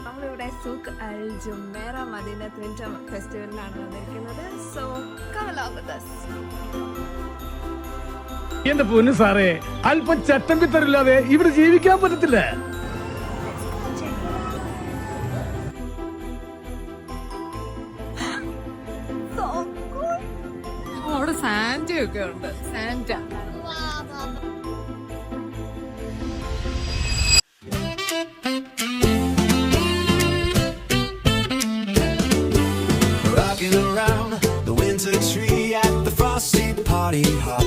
നമ്മളിവിടെ Souk Al Jumeirah Madina winter ഫെസ്റ്റിവലിലാണ് വന്നിരിക്കുന്നത്. So come along with us. എന്റെ പൊന്നു സാറേ, അല്പം ചട്ടം പിത്തരില്ലാതെ ഇവിടെ ജീവിക്കാൻ പറ്റത്തില്ല. അവിടെ സാന്റ ഒക്കെ ഉണ്ട്. Santa rocking around the winter tree at the frosty party hall.